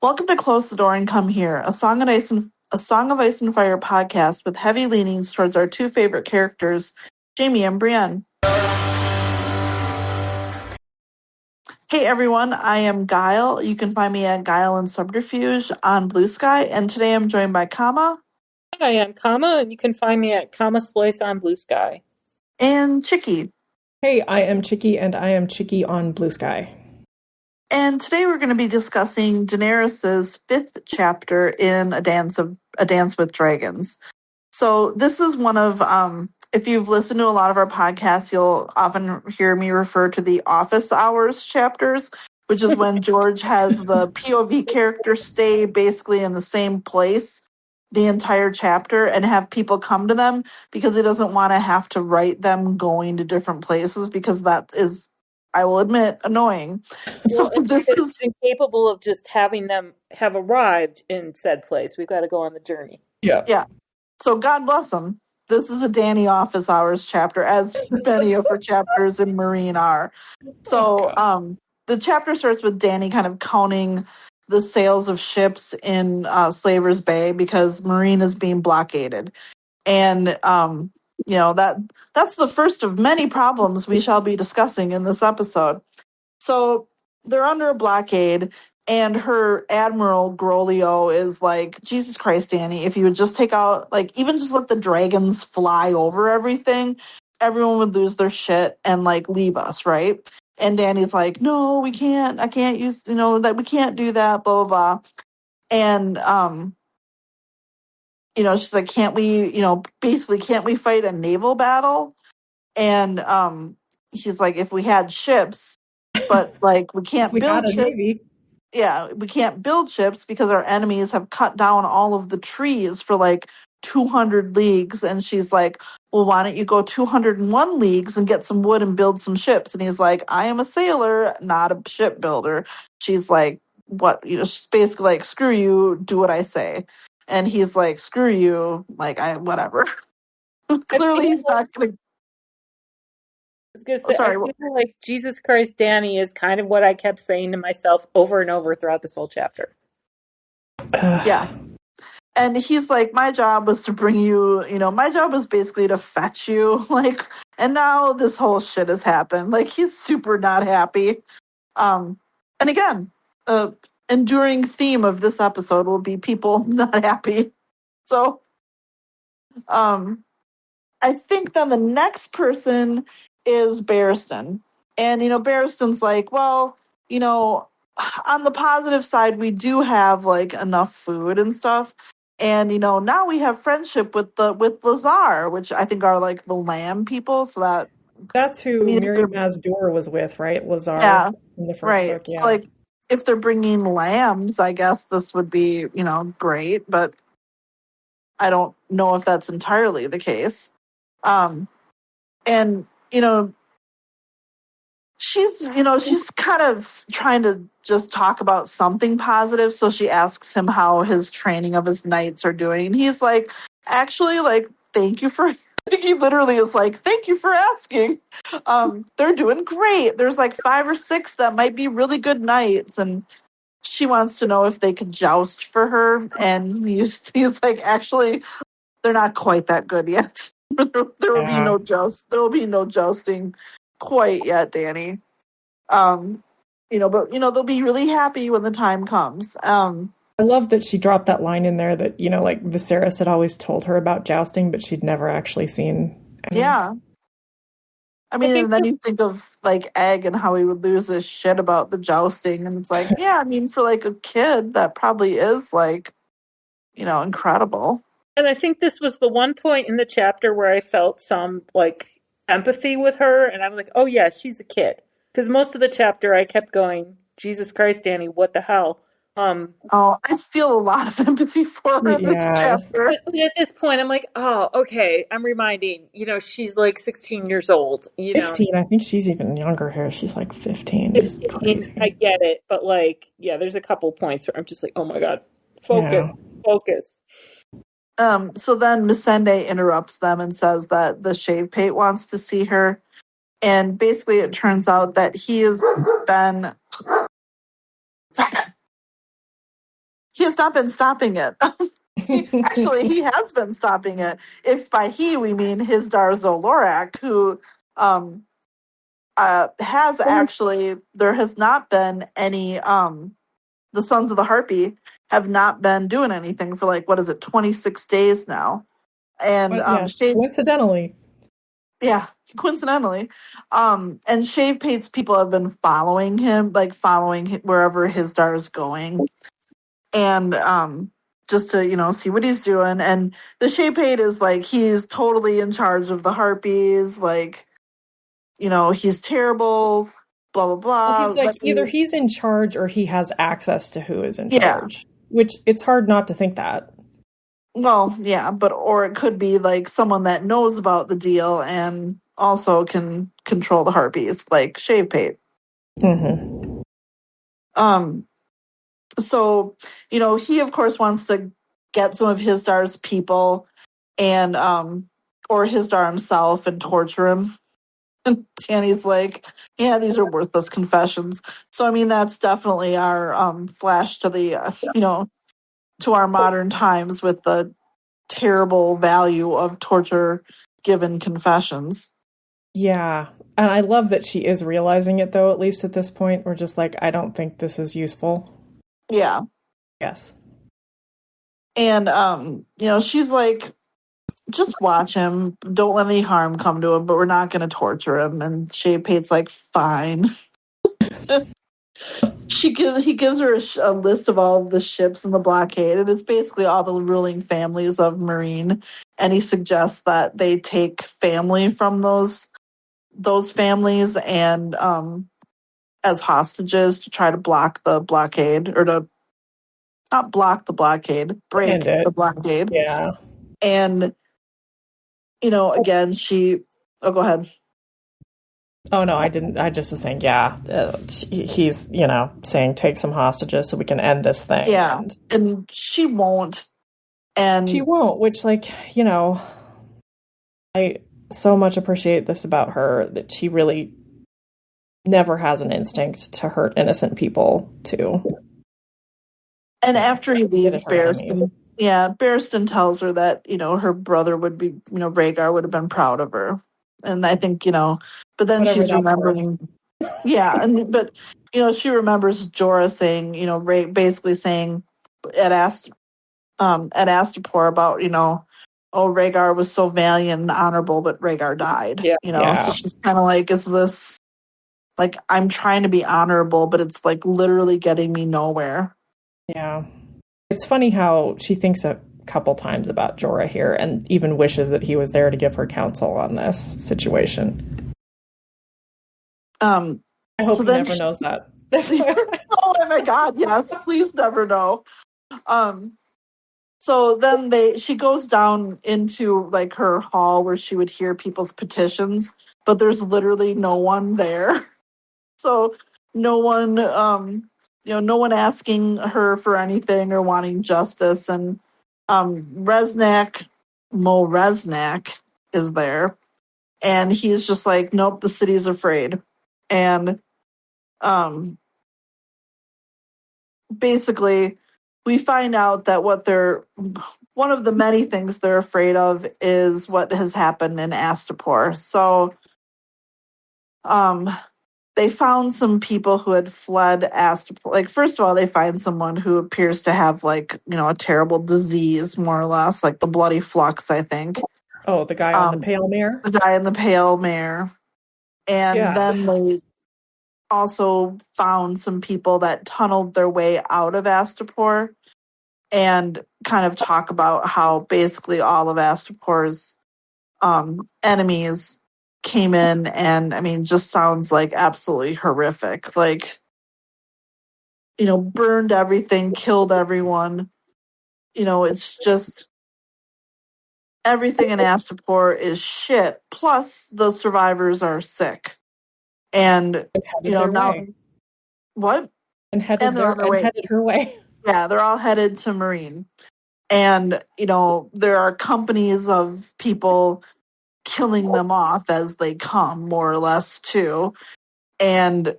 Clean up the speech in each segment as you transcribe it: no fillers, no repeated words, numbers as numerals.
Welcome to Close the Door and Come Here, a Song of Ice and Fire podcast with heavy leanings towards our two favorite characters, Jaime and Brienne. Hey everyone, I am Guile. You can find me at Guile and Subterfuge on Blue Sky, and today I'm joined by Kama. Hi, I'm Kama, and you can find me at Kama Splice on Blue Sky. And Chicky. Hey, I am Chicky, and I am Chicky on Blue Sky. And today we're going to be discussing Daenerys' 5th chapter in A Dance with Dragons. So this is one of, if you've listened to a lot of our podcasts, you'll often hear me refer to the office hours chapters, which is when George has the POV character stay basically in the same place the entire chapter and have people come to them because he doesn't want to have to write them going to different places because that is, I will admit, annoying. Well, so this is incapable of just having them have arrived in said place. We've got to go on the journey. Yeah. So God bless them. This is a Dany office hours chapter, as many of her chapters in Meereen are. So the chapter starts with Dany kind of counting the sails of ships in Slaver's Bay because Meereen is being blockaded. And, that's the first of many problems we shall be discussing in this episode. So they're under a blockade, and her Admiral Grolio is like, Jesus Christ, Dany, if you would just take out, like, even just let the dragons fly over everything, everyone would lose their shit and, like, leave us, right? And Dany's like, no, we can't. I can't use, that we can't do that, blah, blah, blah. And, she's like, can't we, basically, can't we fight a naval battle? And he's like, if we had ships, but, like, we can't build ships. Navy. Yeah, we can't build ships because our enemies have cut down all of the trees for, like, 200 leagues. And she's like, well, why don't you go 201 leagues and get some wood and build some ships? And he's like, I am a sailor, not a shipbuilder. She's like, what? She's basically like, screw you, do what I say. And he's like, screw you, like, whatever. Clearly he's not going to. I feel like Jesus Christ, Dany is kind of what I kept saying to myself over and over throughout this whole chapter. Yeah. And he's like, my job was to bring you, my job was basically to fetch you, like, and now this whole shit has happened. Like, he's super not happy. And again, enduring theme of this episode will be people not happy. So, I think then the next person is Barristan. And, Barristan's like, well, on the positive side, we do have, like, enough food and stuff. And, now we have friendship with Lazar, which I think are, like, the lamb people. So that's who Meereenese Door was with, right? Lazar. Yeah, in the first right. book. Yeah. So, like, if they're bringing lambs, I guess this would be, great. But I don't know if that's entirely the case. And, she's kind of trying to just talk about something positive. So she asks him how his training of his knights are doing. And he's like, actually, like, thank you for, I think he literally is like, thank you for asking. They're doing great. There's like 5 or 6 that might be really good knights. And she wants to know if they could joust for her. And he's like, actually, they're not quite that good yet. There will be no joust. There will be no jousting quite yet, Dany. But they'll be really happy when the time comes. I love that she dropped that line in there that, like Viserys had always told her about jousting, but she'd never actually seen any. Yeah. I mean, and then you think of, like, Egg and how he would lose his shit about the jousting. And it's like, yeah, I mean, for, like, a kid, that probably is, like, incredible. And I think this was the one point in the chapter where I felt some, like, empathy with her. And I was like, oh, yeah, she's a kid. Because most of the chapter I kept going, Jesus Christ, Dany, what the hell? I feel a lot of empathy for her in this chapter. But at this point, I'm like, oh, okay. I'm reminding, she's like 16 years old. 15. I think she's even younger here. She's like 15. 15, I get it. But, like, yeah, there's a couple points where I'm just like, oh my God, focus. So then Missandei interrupts them and says that the Shave Pate wants to see her. And basically it turns out that he has been has not been stopping it. Actually, he has been stopping it. If by he we mean Hisdar Zolorak, who has actually, there has not been any, the Sons of the Harpy have not been doing anything for 26 days now. And coincidentally. Yeah, coincidentally. And Shave Pate's people have been following him, following wherever Hisdar is going. And just to, see what he's doing. And the Shave Pate is he's totally in charge of the Harpies, he's terrible, blah, blah, blah. Well, he's either he's in charge or he has access to who is in charge. Which it's hard not to think that. Well, yeah, or it could be someone that knows about the deal and also can control the Harpies, like Shave Pate. Mm-hmm. So, he of course wants to get some of Hisdar's people and or Hisdar himself and torture him. And Dany's like, yeah, these are worthless confessions. So, I mean, that's definitely our flash to the, to our modern times with the terrible value of torture given confessions. Yeah. And I love that she is realizing it, though, at least at this point. We're just I don't think this is useful. Yeah. Yes. And, she's like, just watch him. Don't let any harm come to him, but we're not going to torture him. And Shave Pate's like, fine. He gives her a list of all of the ships in the blockade, and it's basically all the ruling families of Meereen. And he suggests that they take family from those families and as hostages to try to block the blockade, or to not block the blockade, break the blockade. Yeah. And again, go ahead. Oh, no, I didn't. I just was saying, yeah, he's, saying take some hostages so we can end this thing. Yeah, and she won't. And she won't, which, I so much appreciate this about her, that she really never has an instinct to hurt innocent people, too. And after he leaves Barristan, Barristan tells her that, her brother would be, Rhaegar would have been proud of her. And I think, but then she's remembering, but she remembers Jorah saying, basically saying at Astapor about, oh, Rhaegar was so valiant and honorable, but Rhaegar died. So she's kind of like, is this I'm trying to be honorable, but it's literally getting me nowhere. Yeah. It's funny how she thinks a couple times about Jorah here and even wishes that he was there to give her counsel on this situation. I hope he never knows that. Oh my God, yes. Please never know. So then she goes down into her hall where she would hear people's petitions, but there's literally no one there. So no one, no one asking her for anything or wanting justice. And Mo Resnack is there, and he's just like, nope, the city's afraid. And basically we find out that one of the many things they're afraid of is what has happened in Astapor. So they found some people who had fled Astapor. First of all, they find someone who appears to have a terrible disease, more or less, the bloody flux, I think. Oh, the guy on the pale mare? The guy in the pale mare. And then they also found some people that tunneled their way out of Astapor, and kind of talk about how basically all of Astapor's enemies came in, and I mean, just sounds absolutely horrific. Burned everything, killed everyone. It's just everything in Astapor is shit. Plus, the survivors are sick, and now what? And headed her way. Yeah, they're all headed to Meereen. And, there are companies of people killing them off as they come, more or less, too. And,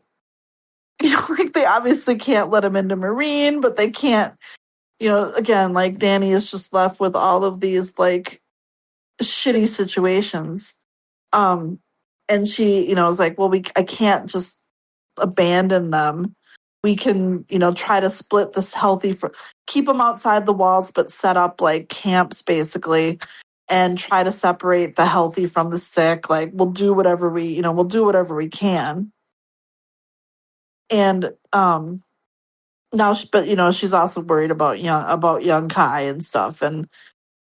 they obviously can't let them into Meereen, but they can't again, like Dany is just left with all of these like shitty situations. And she, is like, well, I can't just abandon them. We can, try to split this keep them outside the walls, but set up like camps basically and try to separate the healthy from the sick. Like we'll do whatever we can. And, now, but she's also worried about young Kai and stuff. And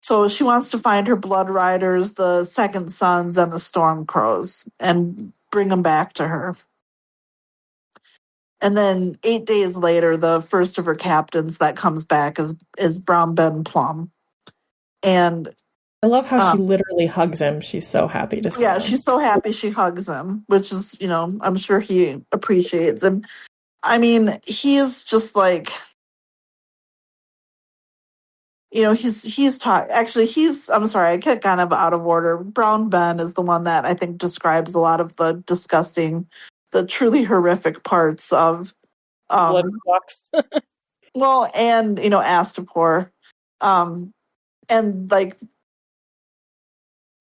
so she wants to find her blood riders, the second sons and the storm crows and bring them back to her. And then 8 days later, the first of her captains that comes back is Brown Ben Plum. And I love how she literally hugs him. She's so happy to see him. Yeah, she's so happy she hugs him, which is, I'm sure he appreciates him. I mean, he is just like, he's taught. Actually, I'm sorry, I get kind of out of order. Brown Ben is the one that I think describes a lot of the disgusting, the truly horrific parts of blood flux. well, and Astapor, and like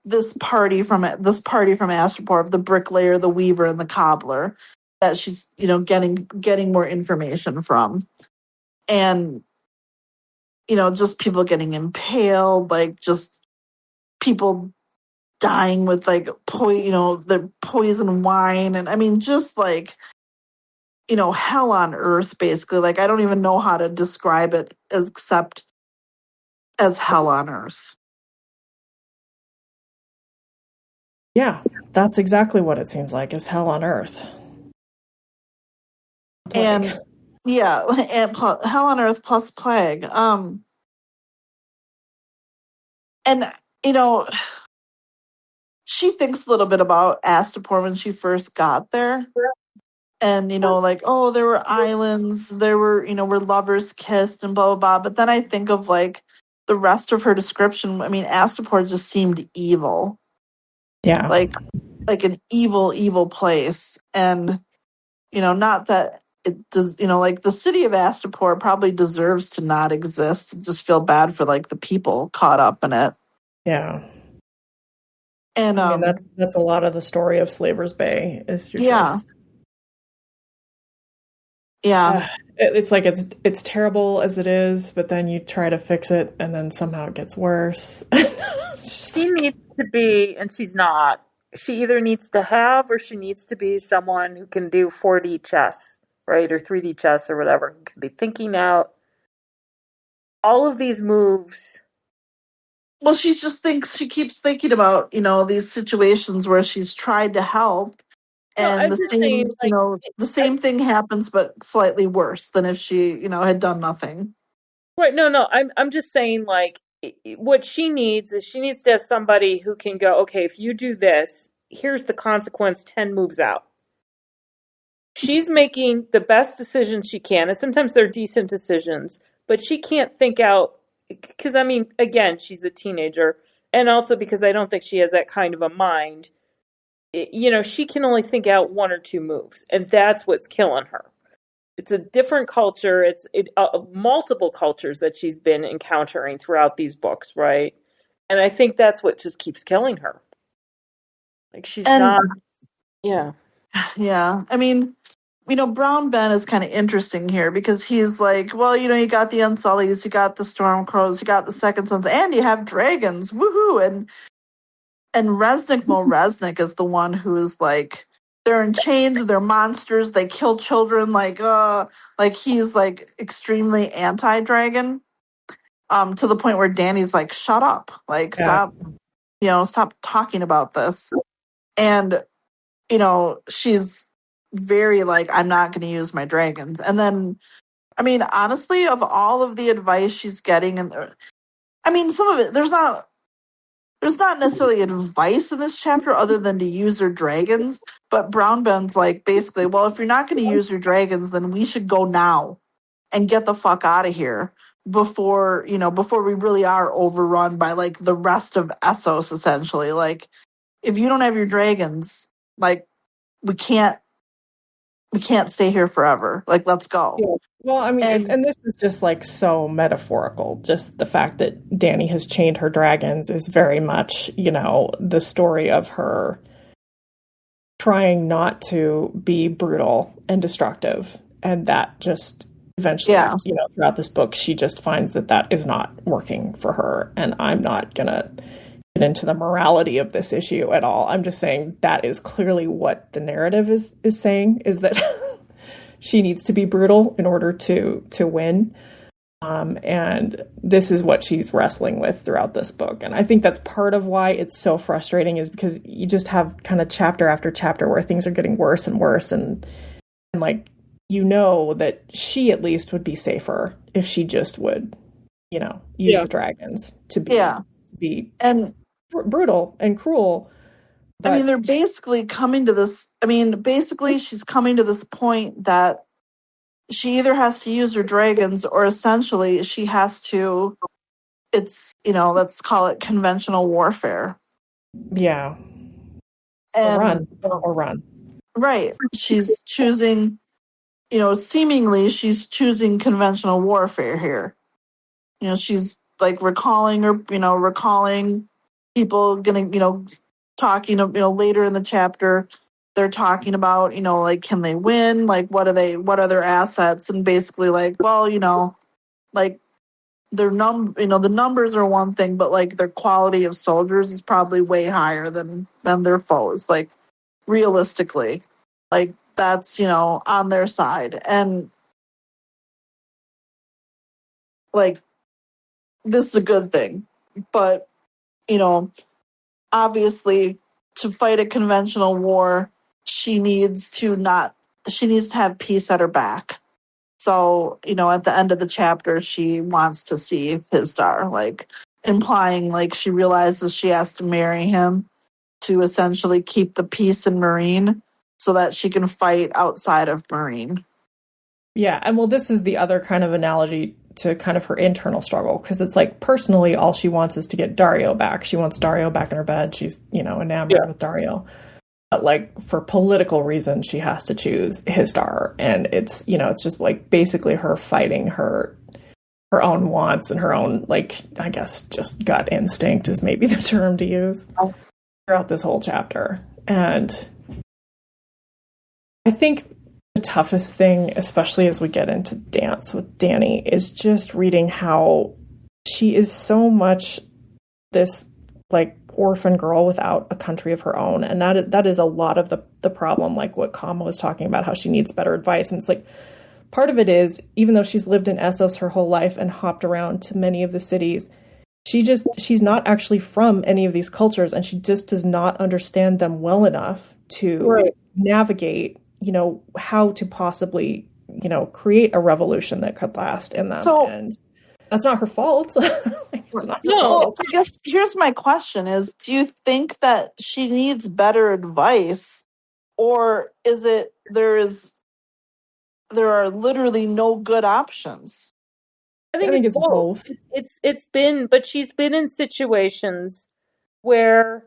this party from Astapor of the bricklayer, the weaver, and the cobbler that she's getting more information from, and just people getting impaled, like just people dying with like the poison wine, and I mean just like hell on earth basically. Like I don't even know how to describe it except as hell on earth. Yeah, that's exactly what it seems like, is hell on earth. And hell on earth plus plague. And she thinks a little bit about Astapor when she first got there. And, like, oh, there were islands, there were, where lovers kissed and blah, blah, blah. But then I think of, like, the rest of her description. I mean, Astapor just seemed evil. Yeah. Like an evil, evil place. And, not that it does, like, the city of Astapor probably deserves to not exist. Just feel bad for, like, the people caught up in it. Yeah. And, I mean, that's a lot of the story of Slaver's Bay. Is Yeah. It's like it's terrible as it is, but then you try to fix it and then somehow it gets worse. She needs to be, and she's not. She either needs to have or she needs to be someone who can do 4D chess, right? Or 3D chess or whatever, who can be thinking out all of these moves. Well, she keeps thinking about, these situations where she's tried to help. And the same thing happens, but slightly worse than if she, had done nothing. Right. No. I'm just saying, like, what she needs is she needs to have somebody who can go, okay, if you do this, here's the consequence 10 moves out. She's making the best decisions she can, and sometimes they're decent decisions, but she can't think out, because, I mean, again, she's a teenager, and also because I don't think she has that kind of a mind. She can only think out one or two moves, and that's what's killing her. It's a different culture. It's multiple cultures that she's been encountering throughout these books, right? And I think that's what just keeps killing her. Like not. Yeah. Yeah. I mean, Brown Ben is kind of interesting here because he's like, well, you got the Unsullies, you got the Storm Crows, you got the Second Sons, and you have dragons. Woohoo! And Resnick is the one who is like, they're in chains, they're monsters, they kill children, like he's like extremely anti-dragon, to the point where Dany's like, shut up, like stop talking about this. And she's very like, I'm not going to use my dragons. And then, I mean, honestly, of all of the advice she's getting, and I mean, some of it, there's not necessarily advice in this chapter other than to use your dragons, but Brown Ben's like, basically, well, if you're not going to use your dragons, then we should go now and get the fuck out of here before we really are overrun by like the rest of Essos, essentially. Like, if you don't have your dragons, like, we can't we can't stay here forever. Like, let's go. Yeah. Well, I mean, and this is just like so metaphorical. Just the fact that Dany has chained her dragons is very much, the story of her trying not to be brutal and destructive. And that just eventually, throughout this book, she just finds that is not working for her. And I'm not going to get into the morality of this issue at all. I'm just saying that is clearly what the narrative is saying, is that she needs to be brutal in order to win. And this is what she's wrestling with throughout this book. And I think that's part of why it's so frustrating, is because you just have kind of chapter after chapter where things are getting worse and worse. And like, that she at least would be safer if she just would, use the dragons to be and brutal and cruel. But, I mean, they're basically coming to this. I mean, basically, she's coming to this point that she either has to use her dragons, or essentially she has to, it's, let's call it conventional warfare. Yeah. And, or run. Right. She's choosing, seemingly she's choosing conventional warfare here. She's like recalling people getting, talking, later in the chapter, they're talking about, like, can they win? Like, what are their assets? And basically like, well, like their the numbers are one thing, but like their quality of soldiers is probably way higher than their foes. Like, realistically, like that's, on their side. And like, this is a good thing, but, obviously, to fight a conventional war, she needs to have peace at her back. So, at the end of the chapter, she wants to see his star, like implying like she realizes she has to marry him to essentially keep the peace in Meereen so that she can fight outside of Meereen. Yeah, and well, this is the other kind of analogy to kind of her internal struggle, because it's like, personally, all she wants is to get Daario back. She wants Daario back in her bed. She's, enamored with Daario. But like, for political reasons, she has to choose his star. And it's, it's just like basically her fighting her own wants and her own, like, I guess just gut instinct is maybe the term to use throughout this whole chapter. And I think the toughest thing, especially as we get into Dance with Dany, is just reading how she is so much this like orphan girl without a country of her own. And that is a lot of the problem, like what Kama was talking about, how she needs better advice. And it's like, part of it is, even though she's lived in Essos her whole life and hopped around to many of the cities, she's not actually from any of these cultures, and she just does not understand them well enough to navigate, how to possibly, create a revolution that could last in them. So, and that's not her fault. It's not her fault. Well, I guess here's my question is, do you think that she needs better advice, or is it there are literally no good options? I think it's both. But she's been in situations where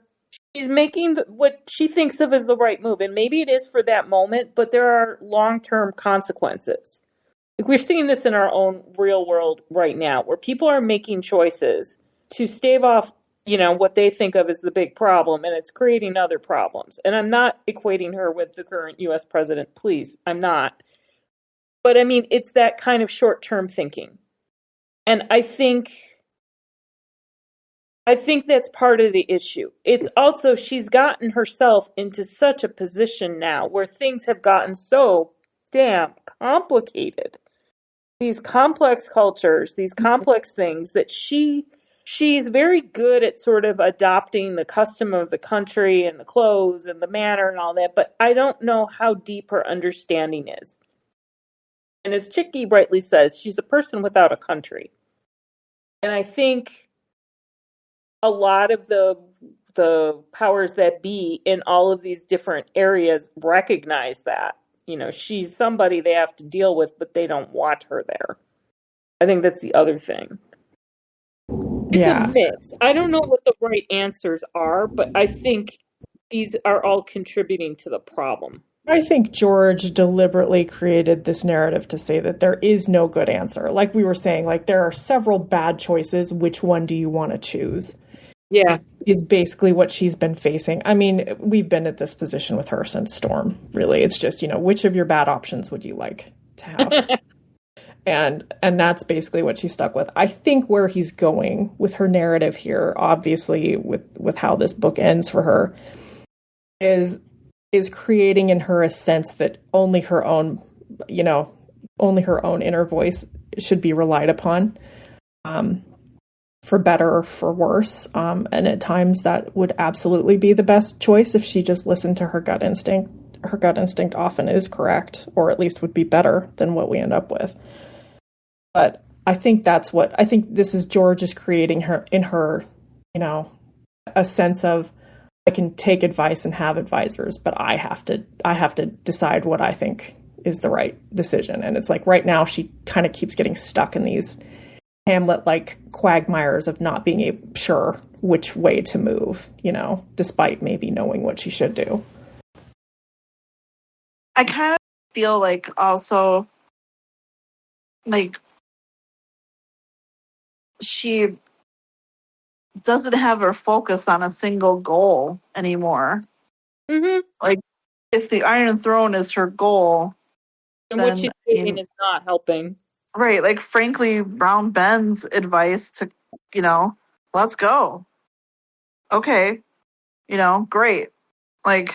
she's making what she thinks of as the right move, and maybe it is for that moment, but there are long-term consequences. Like, we're seeing this in our own real world right now, where people are making choices to stave off, what they think of as the big problem, and it's creating other problems. And I'm not equating her with the current U.S. president, please, I'm not. But I mean, it's that kind of short-term thinking. And I think that's part of the issue. It's also, she's gotten herself into such a position now where things have gotten so damn complicated. These complex cultures, these complex things that she's very good at sort of adopting the custom of the country and the clothes and the manner and all that, but I don't know how deep her understanding is. And as Chicky rightly says, she's a person without a country. And I think a lot of the powers that be in all of these different areas recognize that. She's somebody they have to deal with, but they don't want her there. I think that's the other thing. It's a mix. I don't know what the right answers are, but I think these are all contributing to the problem. I think George deliberately created this narrative to say that there is no good answer. Like we were saying, like there are several bad choices. Which one do you want to choose? Yeah. Is basically what she's been facing. I mean, we've been at this position with her since Storm, really. It's just, which of your bad options would you like to have? and that's basically what she's stuck with. I think where he's going with her narrative here, obviously with how this book ends for her, is creating in her a sense that only her own inner voice should be relied upon, for better or for worse. And at times that would absolutely be the best choice if she just listened to her gut instinct. Her gut instinct often is correct, or at least would be better than what we end up with. But I think this is George is creating her, a sense of, I can take advice and have advisors, but I have to decide what I think is the right decision. And it's like right now she kind of keeps getting stuck in these Hamlet-like quagmires of not being sure which way to move, despite maybe knowing what she should do. I kind of feel like also, like, she doesn't have her focus on a single goal anymore. Mm-hmm. Like, if the Iron Throne is her goal, and what she's doing is not helping. Right, like, frankly, Brown Ben's advice to, let's go. Okay, great. Like,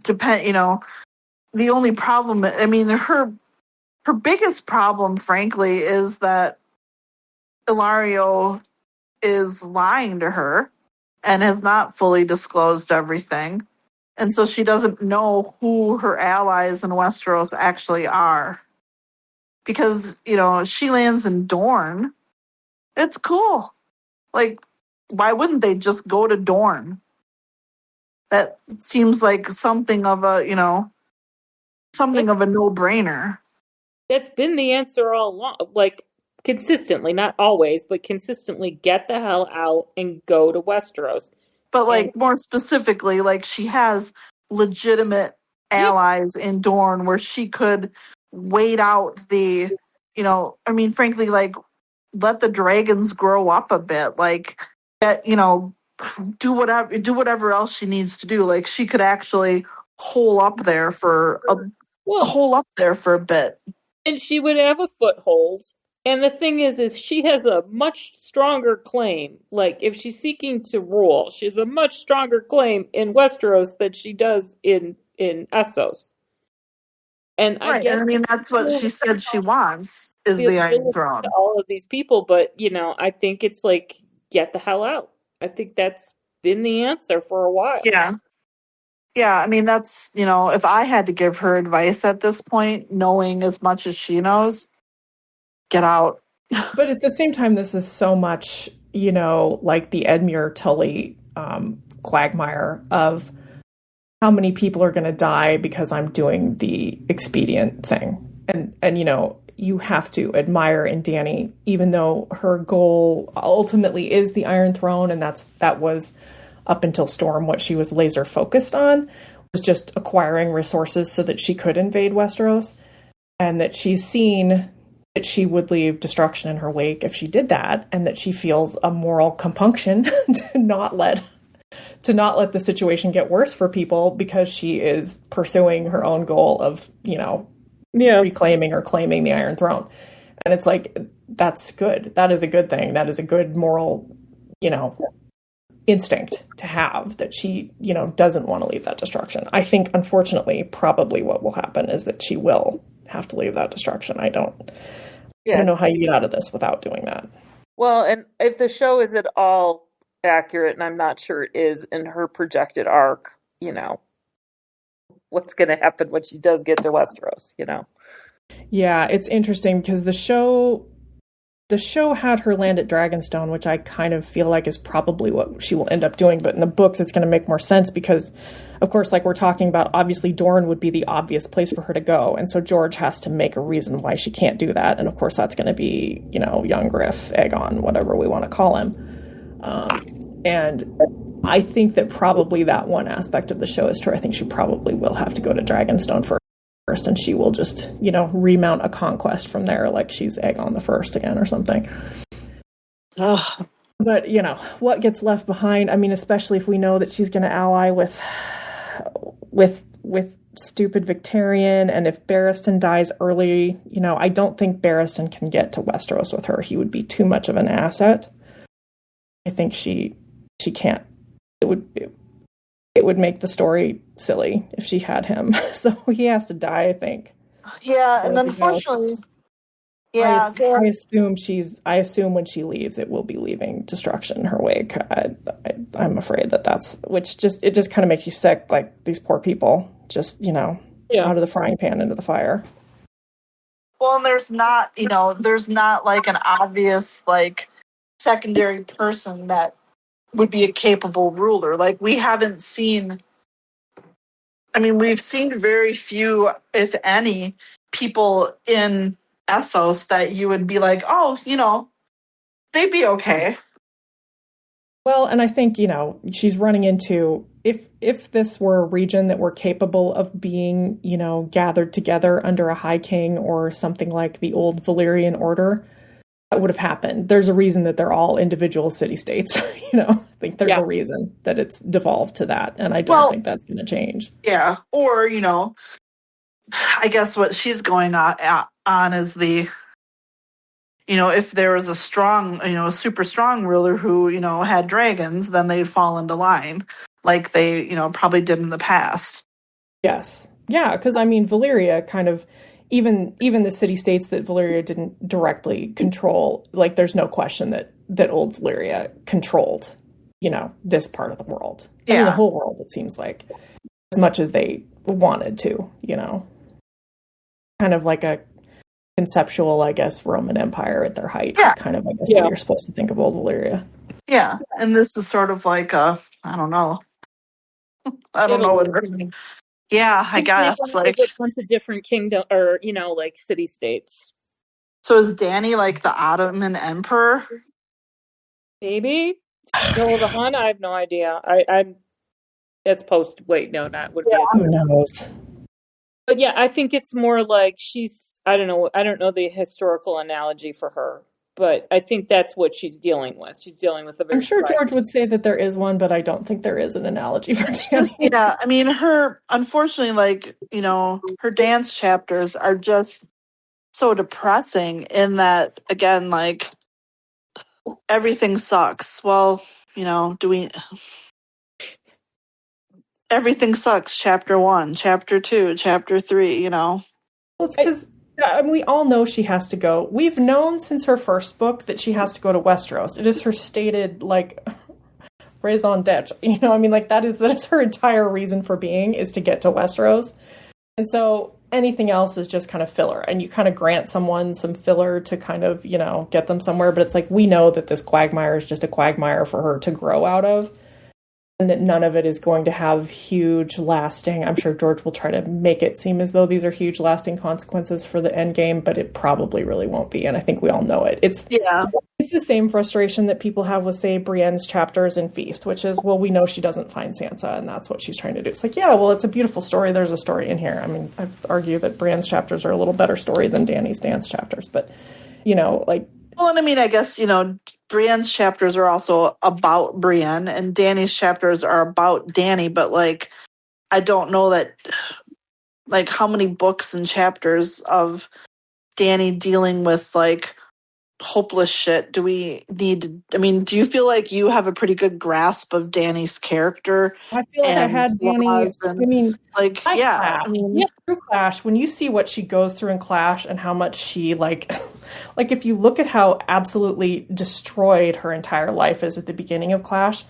the only problem, I mean, her biggest problem, frankly, is that Ilario is lying to her and has not fully disclosed everything. And so she doesn't know who her allies in Westeros actually are. Because, she lands in Dorne. It's cool. Like, why wouldn't they just go to Dorne? That seems like something of a no-brainer. That's been the answer all along. Like, consistently, not always, but consistently get the hell out and go to Westeros. But, more specifically, she has legitimate allies in Dorne where she could wait out the, frankly, let the dragons grow up a bit. Do whatever else she needs to do. Like, she could actually hole up there for a bit. And she would have a foothold. And the thing is she has a much stronger claim. Like, if she's seeking to rule, she has a much stronger claim in Westeros than she does in Essos. And right. I mean, that's what she said she wants, is the Iron Throne. To all of these people, but, I think it's like, get the hell out. I think that's been the answer for a while. Yeah. Yeah, I mean, that's, if I had to give her advice at this point, knowing as much as she knows, get out. But at the same time, this is so much, like the Edmure Tully quagmire of how many people are going to die because I'm doing the expedient thing. And you have to admire in Dany, even though her goal ultimately is the Iron Throne, and that was up until Storm what she was laser focused on, was just acquiring resources so that she could invade Westeros, and that she's seen that she would leave destruction in her wake if she did that, and that she feels a moral compunction to not let the situation get worse for people because she is pursuing her own goal of, reclaiming or claiming the Iron Throne. And it's like, that's good. That is a good thing. That is a good moral, instinct to have, that she, doesn't want to leave that destruction. I think, unfortunately, probably what will happen is that she will have to leave that destruction. I don't know how you get out of this without doing that. Well, and if the show is at all accurate, and I'm not sure it is, in her projected arc, what's going to happen when she does get to Westeros, Yeah, it's interesting because the show had her land at Dragonstone, which I kind of feel like is probably what she will end up doing. But in the books, it's going to make more sense because, of course, like we're talking about, obviously Dorne would be the obvious place for her to go. And so George has to make a reason why she can't do that. And of course, that's going to be, young Griff, Aegon, whatever we want to call him. And I think that probably that one aspect of the show is true. I think she probably will have to go to Dragonstone first, and she will just, remount a conquest from there, like she's Aegon the First again or something. Ugh. But, what gets left behind, I mean, especially if we know that she's going to ally with stupid Victarion, and if Barristan dies early, I don't think Barristan can get to Westeros with her. He would be too much of an asset. I think she can't. It would make the story silly if she had him. So he has to die, I think. Yeah, and unfortunately, yeah. I assume when she leaves, it will be leaving destruction in her wake. I'm afraid that's it just kind of makes you sick. Like, these poor people, just out of the frying pan into the fire. Well, and there's not like an obvious like secondary person that would be a capable ruler. Like, we haven't seen. I mean, we've seen very few, if any, people in Essos that you would be like, oh, they'd be okay. Well, and I think, she's running into, if this were a region that were capable of being, gathered together under a High King or something like the old Valyrian order, that would have happened. There's a reason that they're all individual city-states. I think there's a reason that it's devolved to that, and I don't think that's going to change. Yeah, or, I guess what she's going on is the, if there was a strong, a super strong ruler who, had dragons, then they'd fall into line like they, probably did in the past. Yes. Yeah, because, I mean, Valyria kind of, even the city-states that Valyria didn't directly control, like, there's no question that old Valyria controlled, this part of the world. Yeah. I mean, the whole world, it seems like, as much as they wanted to, kind of like a conceptual, I guess, Roman Empire at their height. Yeah. Is kind of, I guess, how you're supposed to think of old Valyria. Yeah, and this is sort of like I don't know. I don't know what. Yeah, I guess like a bunch of different kingdom or like city states. So is Dany like the Ottoman Emperor? Maybe. No, the Hun, I have no idea. I'm. It's post. Wait, no, that would be. Who knows? But yeah, I think it's more like she's. I don't know. I don't know the historical analogy for her, but I think that's what she's dealing with. She's dealing with a very. I'm sure George would say that there is one, but I don't think there is an analogy for Dany. Yeah, I mean, unfortunately, like, her dance chapters are just so depressing in that, again, like, everything sucks. Well, everything sucks. Chapter 1, chapter 2, chapter 3, Well, it's because we all know she has to go. We've known since her first book that she has to go to Westeros. It is her stated, like, raison d'etre. That is her entire reason for being, is to get to Westeros. And so anything else is just kind of filler. And you kind of grant someone some filler to kind of, get them somewhere. But it's like, we know that this quagmire is just a quagmire for her to grow out of. And that none of it is going to have huge lasting. I'm sure George will try to make it seem as though these are huge lasting consequences for the end game, but it probably really won't be. And I think we all know it. It's the same frustration that people have with, say, Brienne's chapters in Feast, which is, well, we know she doesn't find Sansa, and that's what she's trying to do. It's like, yeah, well, it's a beautiful story. There's a story in here. I mean, I've argued that Brienne's chapters are a little better story than Dany's dance chapters, but Well, and I mean, I guess, Brienne's chapters are also about Brienne, and Dany's chapters are about Dany, but, like, I don't know that, like, how many books and chapters of Dany dealing with, like, hopeless shit do we need to, I mean, do you feel like you have a pretty good grasp of Danny's character? I feel like I had Dany, through Clash, when you see what she goes through in Clash and how much she, like if you look at how absolutely destroyed her entire life is at the beginning of Clash,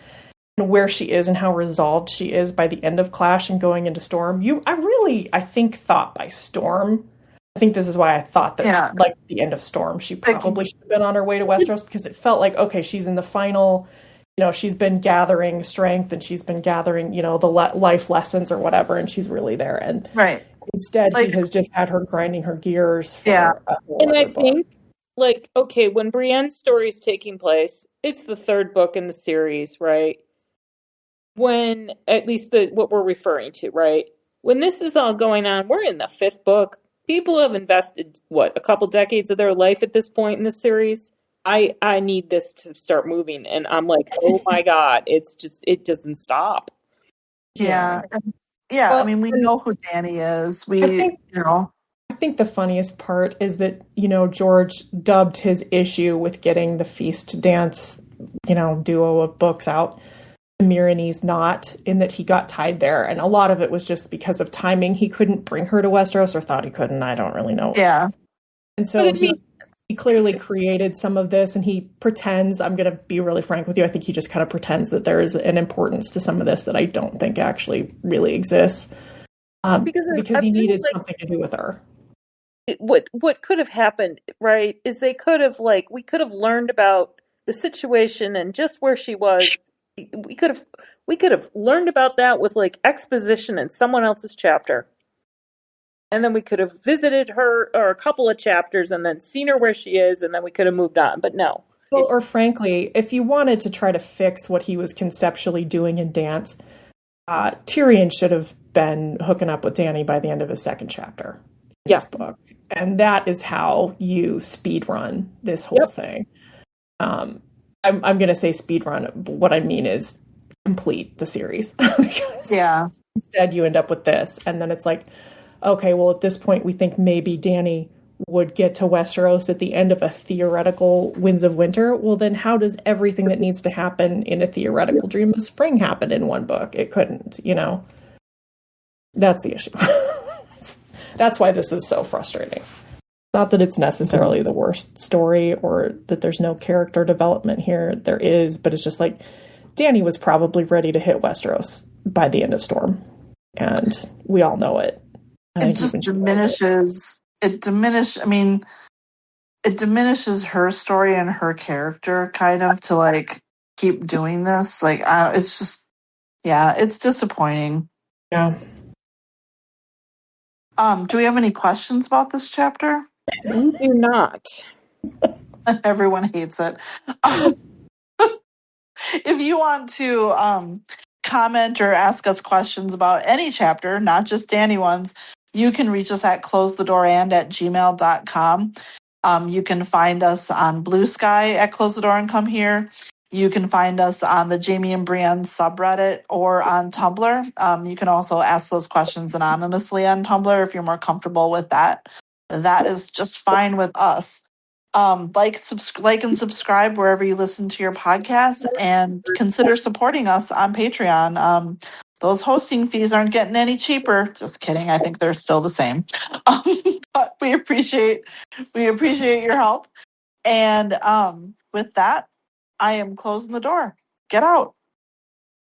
and where she is and how resolved she is by the end of Clash and going into Storm, I think thought by Storm, I think this is why I thought that, like, the end of Storm, she probably should have been on her way to Westeros, because it felt like, okay, she's in the final, she's been gathering strength and she's been gathering, the life lessons or whatever, and she's really there. And instead, he has just had her grinding her gears for a whole And I book. think, like, okay, when Brienne's story is taking place, it's the third book in the series, right? when, at least what we're referring to, right? When this is all going on, we're in the 5th book. People have invested, a couple decades of their life at this point in the series. I need this to start moving. And I'm like, oh my God, it doesn't stop. Yeah. Yeah. Well, I mean, we know who Dany is. I think the funniest part is that, George dubbed his issue with getting the Feast Dance, duo of books out, Meereenese Not, in that he got tied there. And a lot of it was just because of timing. He couldn't bring her to Westeros, or thought he couldn't. I don't really know. Yeah. And so he clearly created some of this, and he pretends, I'm going to be really frank with you, I think he just kind of pretends that there is an importance to some of this that I don't think actually really exists. Because he needed something to do with her. What could have happened, right, is we could have learned about the situation and just where she was. We could have learned about that with exposition in someone else's chapter. And then we could have visited her or a couple of chapters and then seen her where she is, and then we could have moved on. But no. Well, or frankly, if you wanted to try to fix what he was conceptually doing in Dance, Tyrion should have been hooking up with Dany by the end of his 2nd chapter in this book. And that is how you speed run this whole thing. I'm going to say speed run. What I mean is complete the series. Instead, you end up with this. And then it's like, okay, well, at this point, we think maybe Dany would get to Westeros at the end of a theoretical Winds of Winter. Well, then how does everything that needs to happen in a theoretical Dream of Spring happen in one book? It couldn't, That's the issue. That's why this is so frustrating. Not that it's necessarily the worst story or that there's no character development here. There is, but it's just like Dany was probably ready to hit Westeros by the end of Storm. And we all know it. It just diminishes. It diminishes her story and her character kind of to keep doing this. It's just, it's disappointing. Yeah. Do we have any questions about this chapter? We do not. Everyone hates it. If you want to comment or ask us questions about any chapter, not just Dany ones, you can reach us at closethedoorand@gmail.com. You can find us on Blue Sky at Close the Door and Come Here. You can find us on the Jaime and Brienne subreddit or on Tumblr. You can also ask those questions anonymously on Tumblr if you're more comfortable with that. That is just fine with us. Like and subscribe wherever you listen to your podcast, and consider supporting us on Patreon. Those hosting fees aren't getting any cheaper. Just kidding. I think they're still the same. But we appreciate your help. And with that, I am closing the door. Get out.